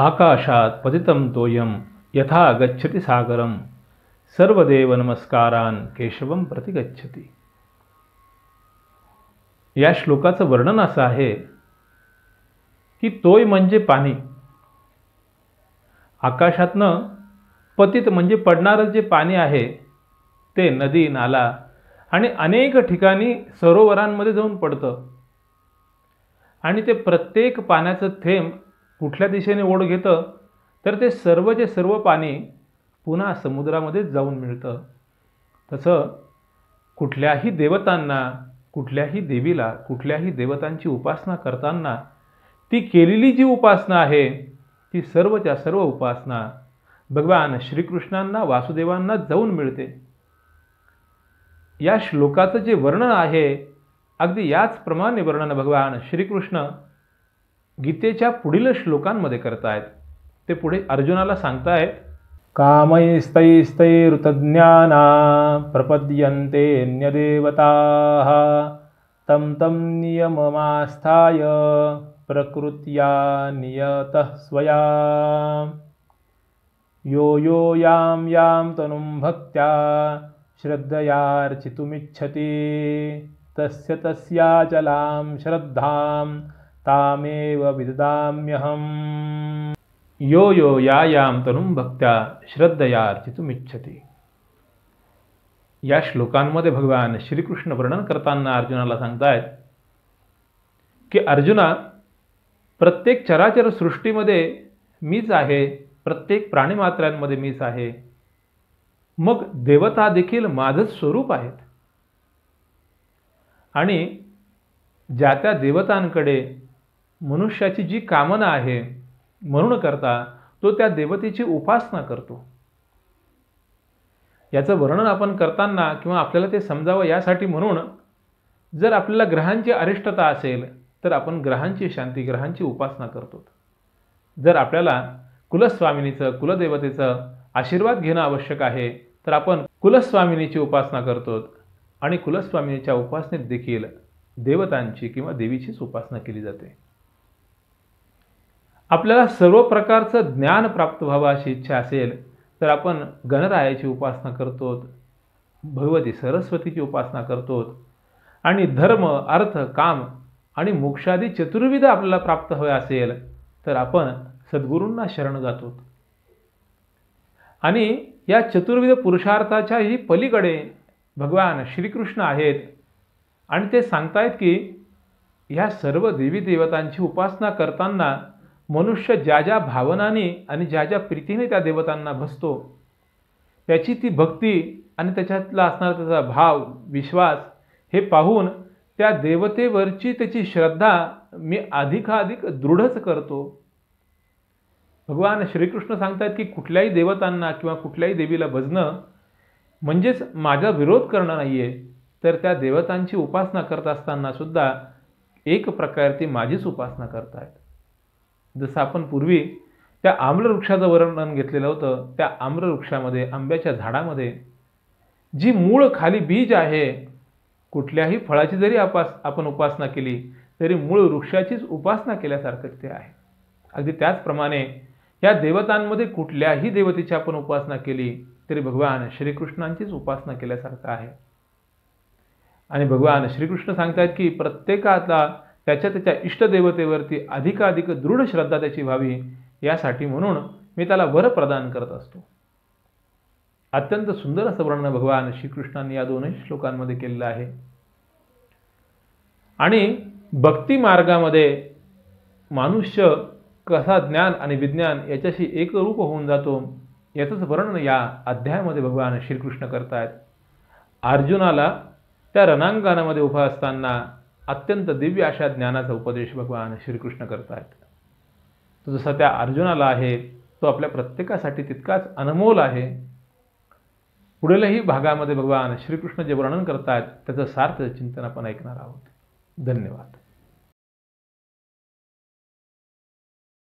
आकाशात पतितं तोयं यथा गच्छति सागरं सर्वदेव नमस्कारान् केशवं प्रति गच्छति। या श्लोकाचं वर्णन असं आहे की तोय म्हणजे पाणी, आकाशातनं पतित म्हणजे पडणारं जे पाणी आहे ते नदी नाला आणि अनेक ठिकाणी सरोवरांमध्ये जाऊन पडतं आणि ते प्रत्येक पाण्याचं थेंब कुठल्या दिशेने ओढ घेतं तर ते सर्वचे सर्व पाणी पुन्हा समुद्रामध्ये जाऊन मिळतं। तसं कुठल्याही देवतांना, कुठल्याही देवीला, कुठल्याही देवतांची उपासना करताना ती केलेली जी उपासना आहे ती सर्वच्या सर्व उपासना भगवान श्रीकृष्णांना वासुदेवांना जाऊन मिळते। या श्लोकाचं जे वर्णन आहे अगदी याचप्रमाणे वर्णन भगवान श्रीकृष्ण गीतेच्या पुढील श्लोकांमध्ये करतायत। ते पुढे अर्जुनाला सांगतायत, कामैस्तैस्तैरुतज्ञाना प्रपद्यन्ते न्यदेवताः तं तं नियममास्थाय प्रकृत्या नियतः स्वया यो यो यां यां तनुं भक्त्या श्रद्धयार्चितुमिच्छति तस्य तस्याचलां श्रद्धां तामेव विददाम्यहम्। यो यो यां तनुं भक्त्या श्रद्धयार्चितुमिच्छति। या श्लोकांमध्ये भगवान श्रीकृष्ण वर्णन करताना अर्जुनाला सांगतायत की अर्जुना, प्रत्येक चराचर सृष्टीमध्ये मीच आहे, प्रत्येक प्राणीमात्रांमध्ये मीच आहे, मग देवता देखील माझंच स्वरूप आहेत आणि ज्या त्या देवतांकडे मनुष्याची जी कामना आहे म्हणून करता तो त्या देवतेची उपासना करतो। याचं वर्णन आपण करताना किंवा आपल्याला ते समजावं यासाठी म्हणून जर आपल्याला ग्रहांची अरिष्टता असेल तर आपण ग्रहांची शांती, ग्रहांची उपासना करतो। जर आपल्याला कुलस्वामिनीचं, कुलदेवतेचं आशीर्वाद घेणं आवश्यक आहे तर आपण कुलस्वामिनीची उपासना करतो आणि कुलस्वामिनीच्या उपासनेत देखील देवतांची किंवा देवीचीच उपासना केली जाते। आपल्याला सर्व प्रकारचं ज्ञान प्राप्त व्हावं अशी इच्छा असेल तर आपण गणरायाची उपासना करतो, भगवती सरस्वतीची उपासना करतो आणि धर्म, अर्थ, काम आणि मोक्षादी चतुर्विध आपल्याला प्राप्त हवे असेल तर आपण सद्गुरूंना शरण जातो आणि या चतुर्विध पुरुषार्थाच्याही पलीकडे भगवान श्रीकृष्ण आहेत आणि ते सांगतायत की ह्या सर्व देवी देवतांची उपासना करताना मनुष्य ज्या ज्या भावनांनी आणि ज्या ज्या प्रीतीने त्या देवतांना भजतो त्याची ती भक्ती आणि त्याच्यातला असणारा त्याचा भाव, विश्वास हे पाहून त्या देवतेवरची त्याची श्रद्धा मी अधिकाधिक दृढच करतो। भगवान श्रीकृष्ण सांगतात की कुठल्याही देवतांना किंवा कुठल्याही देवीला भजणं म्हणजेच माझा विरोध करणं नाहीये, तर त्या देवतांची उपासना करत असताना सुद्धा एक प्रकारे ती माझीच उपासना करतायत। जसं आपण पूर्वी त्या आम्रवृक्षाचं वर्णन घेतलेलं होतं, त्या आम्रवृक्षामध्ये, आंब्याच्या झाडामध्ये जी मूळ खाली बीज आहे, कुठल्याही फळाची जरी आपण उपासना केली तरी मूळ वृक्षाचीच उपासना केल्यासारखं ते आहे। अगदी त्याचप्रमाणे या देवतांमध्ये कुठल्याही देवतेची आपण उपासना केली तरी भगवान श्रीकृष्णांचीच उपासना केल्यासारखं आहे। आणि भगवान श्रीकृष्ण सांगतात की प्रत्येकाला त्याच्या त्याच्या इष्टदेवतेवरती अधिकाधिक दृढ श्रद्धा त्याची व्हावी यासाठी म्हणून मी त्याला वर प्रदान करत असतो। अत्यंत सुंदर असं वर्णन भगवान श्रीकृष्णांनी या दोनही श्लोकांमध्ये केलेलं आहे। आणि भक्ती मार्गामध्ये मनुष्य कसा ज्ञान आणि विज्ञान याच्याशी एकरूप होऊन जातो याचंच वर्णन या अध्यायामध्ये भगवान श्रीकृष्ण करतायत। अर्जुनाला त्या रणांगणामध्ये उभा असताना अत्यंत दिव्य अशा ज्ञानाचा उपदेश भगवान श्रीकृष्ण करतायत। तो जसा त्या अर्जुनाला आहे तो आपल्या प्रत्येकासाठी तितकाच अनमोल आहे। पुढीलही भागामध्ये भगवान श्रीकृष्ण जे वर्णन करतायत त्याचं सार्थ चिंतन आपण ऐकणार आहोत। धन्यवाद।